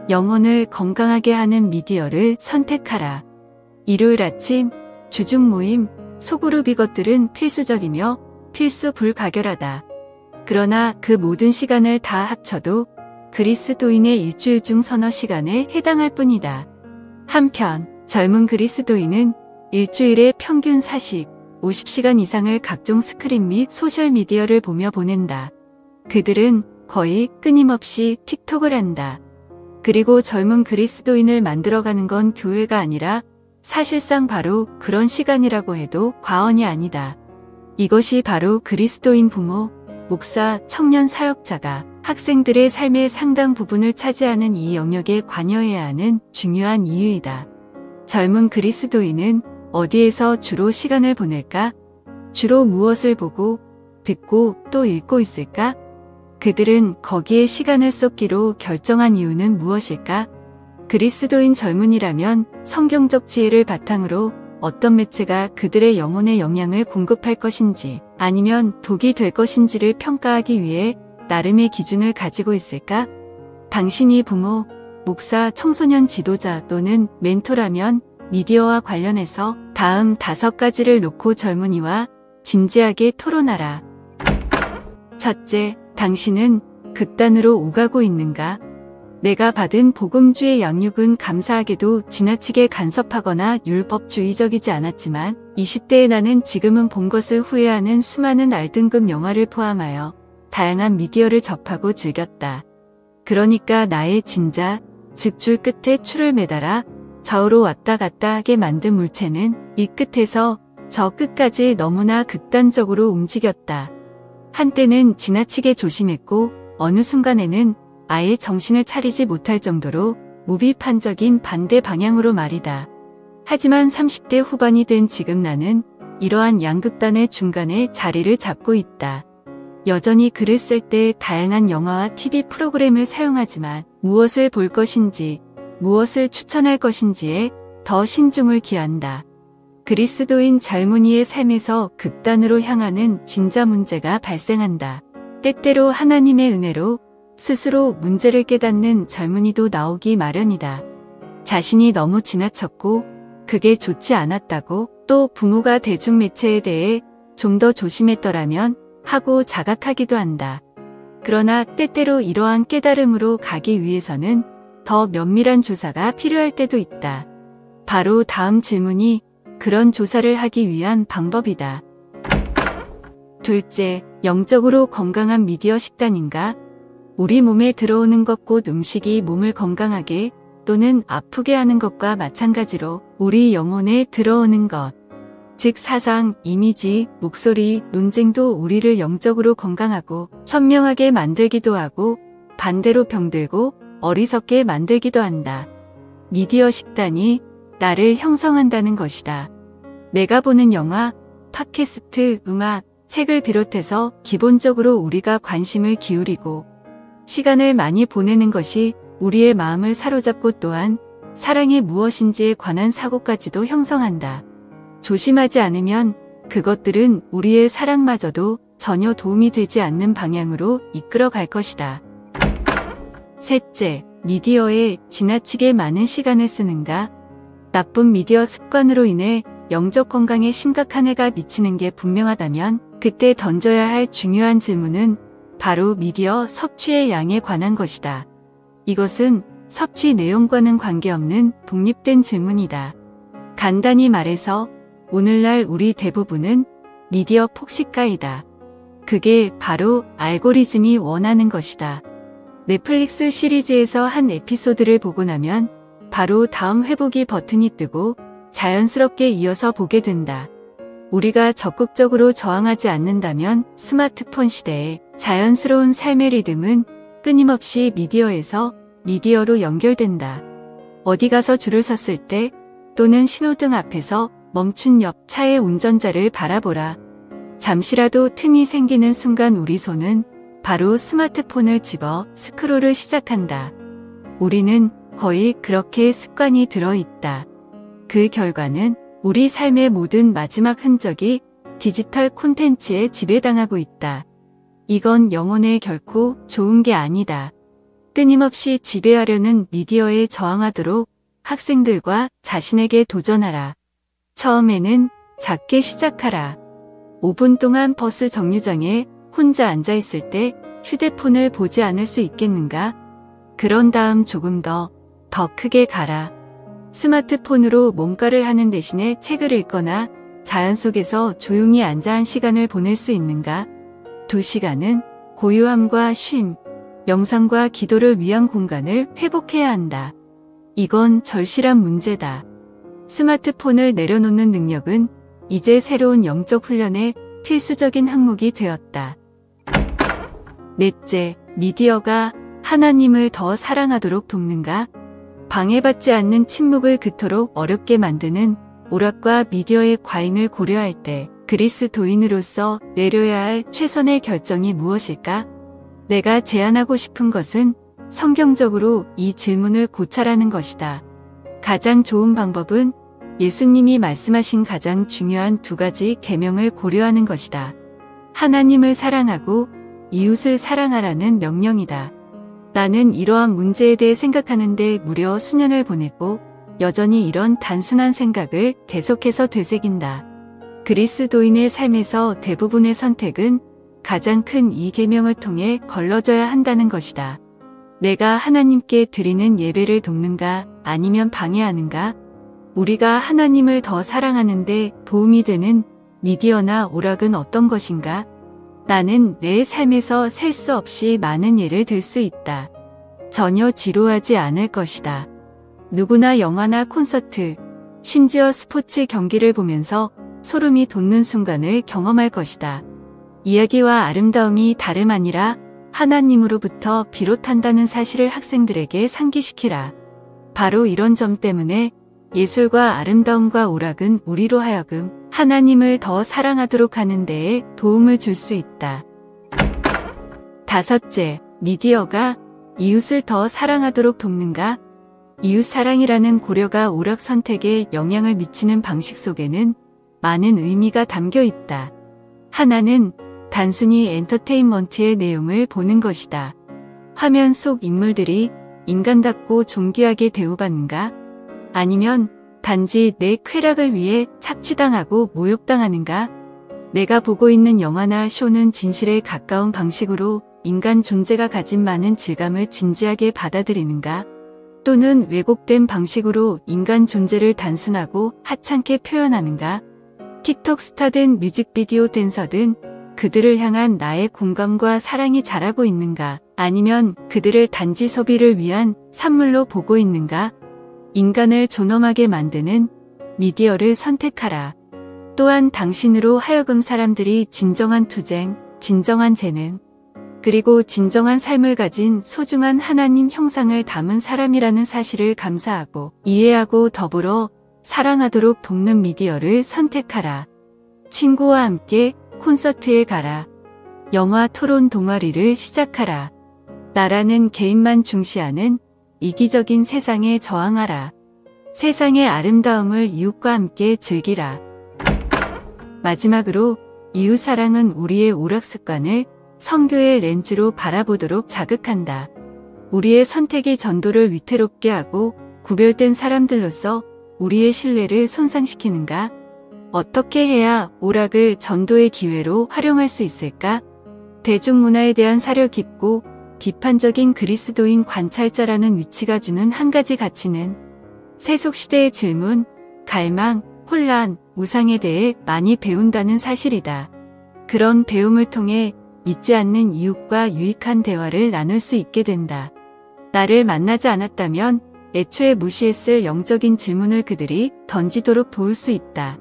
영혼을 건강하게 하는 미디어를 선택하라. 일요일 아침 주중 모임, 소그룹 이것들은 필수적이며 필수 불가결하다. 그러나 그 모든 시간을 다 합쳐도 그리스도인의 일주일 중 서너 시간에 해당할 뿐이다. 한편 젊은 그리스도인은 일주일에 평균 40, 50시간 이상을 각종 스크린 및 소셜미디어를 보며 보낸다. 그들은 거의 끊임없이 틱톡을 한다. 그리고 젊은 그리스도인을 만들어가는 건 교회가 아니라 사실상 바로 그런 시간이라고 해도 과언이 아니다. 이것이 바로 그리스도인 부모, 목사, 청년 사역자가 학생들의 삶의 상당 부분을 차지하는 이 영역에 관여해야 하는 중요한 이유이다. 젊은 그리스도인은 어디에서 주로 시간을 보낼까? 주로 무엇을 보고, 듣고 또 읽고 있을까? 그들은 거기에 시간을 쏟기로 결정한 이유는 무엇일까? 그리스도인 젊은이라면 성경적 지혜를 바탕으로 어떤 매체가 그들의 영혼에 영향을 공급할 것인지 아니면 독이 될 것인지를 평가하기 위해 나름의 기준을 가지고 있을까? 당신이 부모, 목사, 청소년 지도자 또는 멘토라면 미디어와 관련해서 다음 5가지를 놓고 젊은이와 진지하게 토론하라. 첫째, 당신은 극단으로 오가고 있는가? 내가 받은 복음주의 양육은 감사하게도 지나치게 간섭하거나 율법주의적이지 않았지만 20대의 나는 지금은 본 것을 후회하는 수많은 R등급 영화를 포함하여 다양한 미디어를 접하고 즐겼다. 그러니까 나의 진자, 즉 줄 끝에 추를 매달아 좌우로 왔다 갔다 하게 만든 물체는 이 끝에서 저 끝까지 너무나 극단적으로 움직였다. 한때는 지나치게 조심했고 어느 순간에는 아예 정신을 차리지 못할 정도로 무비판적인 반대 방향으로 말이다. 하지만 30대 후반이 된 지금 나는 이러한 양극단의 중간에 자리를 잡고 있다. 여전히 글을 쓸 때 다양한 영화와 TV 프로그램을 사용하지만 무엇을 볼 것인지, 무엇을 추천할 것인지에 더 신중을 기한다. 그리스도인 젊은이의 삶에서 극단으로 향하는 진짜 문제가 발생한다. 때때로 하나님의 은혜로 스스로 문제를 깨닫는 젊은이도 나오기 마련이다. 자신이 너무 지나쳤고 그게 좋지 않았다고 또 부모가 대중매체에 대해 좀 더 조심했더라면 하고 자각하기도 한다. 그러나 때때로 이러한 깨달음으로 가기 위해서는 더 면밀한 조사가 필요할 때도 있다. 바로 다음 질문이 그런 조사를 하기 위한 방법이다. 둘째, 영적으로 건강한 미디어 식단인가? 우리 몸에 들어오는 것 곧 음식이 몸을 건강하게 또는 아프게 하는 것과 마찬가지로 우리 영혼에 들어오는 것, 즉 사상, 이미지, 목소리, 논쟁도 우리를 영적으로 건강하고 현명하게 만들기도 하고 반대로 병들고 어리석게 만들기도 한다. 미디어 식단이 나를 형성한다는 것이다. 내가 보는 영화, 팟캐스트, 음악, 책을 비롯해서 기본적으로 우리가 관심을 기울이고 시간을 많이 보내는 것이 우리의 마음을 사로잡고 또한 사랑이 무엇인지에 관한 사고까지도 형성한다. 조심하지 않으면 그것들은 우리의 사랑마저도 전혀 도움이 되지 않는 방향으로 이끌어 갈 것이다. 셋째, 미디어에 지나치게 많은 시간을 쓰는가? 나쁜 미디어 습관으로 인해 영적 건강에 심각한 해가 미치는 게 분명하다면 그때 던져야 할 중요한 질문은 바로 미디어 섭취의 양에 관한 것이다. 이것은 섭취 내용과는 관계없는 독립된 질문이다. 간단히 말해서 오늘날 우리 대부분은 미디어 폭식가이다. 그게 바로 알고리즘이 원하는 것이다. 넷플릭스 시리즈에서 한 에피소드를 보고 나면 바로 다음 회보기 버튼이 뜨고 자연스럽게 이어서 보게 된다. 우리가 적극적으로 저항하지 않는다면 스마트폰 시대에 자연스러운 삶의 리듬은 끊임없이 미디어에서 미디어로 연결된다. 어디 가서 줄을 섰을 때 또는 신호등 앞에서 멈춘 옆 차의 운전자를 바라보라. 잠시라도 틈이 생기는 순간 우리 손은 바로 스마트폰을 집어 스크롤을 시작한다. 우리는 거의 그렇게 습관이 들어있다. 그 결과는 우리 삶의 모든 마지막 흔적이 디지털 콘텐츠에 지배당하고 있다. 이건 영혼에 결코 좋은 게 아니다. 끊임없이 지배하려는 미디어에 저항하도록 학생들과 자신에게 도전하라. 처음에는 작게 시작하라. 5분 동안 버스 정류장에 혼자 앉아 있을 때 휴대폰을 보지 않을 수 있겠는가? 그런 다음 조금 더 크게 가라. 스마트폰으로 뭔가를 하는 대신에 책을 읽거나 자연 속에서 조용히 앉아 한 시간을 보낼 수 있는가? 2시간은 고요함과 쉼, 명상과 기도를 위한 공간을 회복해야 한다. 이건 절실한 문제다. 스마트폰을 내려놓는 능력은 이제 새로운 영적 훈련의 필수적인 항목이 되었다. 넷째, 미디어가 하나님을 더 사랑하도록 돕는가? 방해받지 않는 침묵을 그토록 어렵게 만드는 오락과 미디어의 과잉을 고려할 때 그리스도인으로서 내려야 할 최선의 결정이 무엇일까? 내가 제안하고 싶은 것은 성경적으로 이 질문을 고찰하는 것이다. 가장 좋은 방법은 예수님이 말씀하신 가장 중요한 2가지 계명을 고려하는 것이다. 하나님을 사랑하고 이웃을 사랑하라는 명령이다. 나는 이러한 문제에 대해 생각하는데 무려 수년을 보냈고 여전히 이런 단순한 생각을 계속해서 되새긴다. 그리스도인의 삶에서 대부분의 선택은 가장 큰 이 계명을 통해 걸러져야 한다는 것이다. 내가 하나님께 드리는 예배를 돕는가 아니면 방해하는가? 우리가 하나님을 더 사랑하는데 도움이 되는 미디어나 오락은 어떤 것인가? 나는 내 삶에서 셀 수 없이 많은 예를 들 수 있다. 전혀 지루하지 않을 것이다. 누구나 영화나 콘서트, 심지어 스포츠 경기를 보면서 소름이 돋는 순간을 경험할 것이다. 이야기와 아름다움이 다름 아니라 하나님으로부터 비롯한다는 사실을 학생들에게 상기시키라. 바로 이런 점 때문에 예술과 아름다움과 오락은 우리로 하여금 하나님을 더 사랑하도록 하는 데에 도움을 줄 수 있다. 5째, 미디어가 이웃을 더 사랑하도록 돕는가? 이웃사랑이라는 고려가 오락 선택에 영향을 미치는 방식 속에는 많은 의미가 담겨 있다. 하나는 단순히 엔터테인먼트의 내용을 보는 것이다. 화면 속 인물들이 인간답고 존귀하게 대우받는가? 아니면 단지 내 쾌락을 위해 착취당하고 모욕당하는가? 내가 보고 있는 영화나 쇼는 진실에 가까운 방식으로 인간 존재가 가진 많은 질감을 진지하게 받아들이는가? 또는 왜곡된 방식으로 인간 존재를 단순하고 하찮게 표현하는가? 틱톡 스타든 뮤직비디오 댄서든 그들을 향한 나의 공감과 사랑이 자라고 있는가? 아니면 그들을 단지 소비를 위한 산물로 보고 있는가? 인간을 존엄하게 만드는 미디어를 선택하라. 또한 당신으로 하여금 사람들이 진정한 투쟁, 진정한 재능, 그리고 진정한 삶을 가진 소중한 하나님 형상을 담은 사람이라는 사실을 감사하고 이해하고 더불어 사랑하도록 돕는 미디어를 선택하라. 친구와 함께 콘서트에 가라. 영화 토론 동아리를 시작하라. 나라는 개인만 중시하는 이기적인 세상에 저항하라. 세상의 아름다움을 이웃과 함께 즐기라. 마지막으로 이웃사랑은 우리의 오락습관을 성교의 렌즈로 바라보도록 자극한다. 우리의 선택이 전도를 위태롭게 하고 구별된 사람들로서 우리의 신뢰를 손상시키는가? 어떻게 해야 오락을 전도의 기회로 활용할 수 있을까? 대중문화에 대한 사려 깊고 비판적인 그리스도인 관찰자라는 위치가 주는 한 가지 가치는 세속시대의 질문, 갈망, 혼란, 우상에 대해 많이 배운다는 사실이다. 그런 배움을 통해 믿지 않는 이웃과 유익한 대화를 나눌 수 있게 된다. 나를 만나지 않았다면 애초에 무시했을 영적인 질문을 그들이 던지도록 도울 수 있다.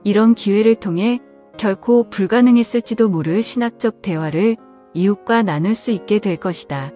이런 기회를 통해 결코 불가능했을지도 모를 신학적 대화를 이웃과 나눌 수 있게 될 것이다.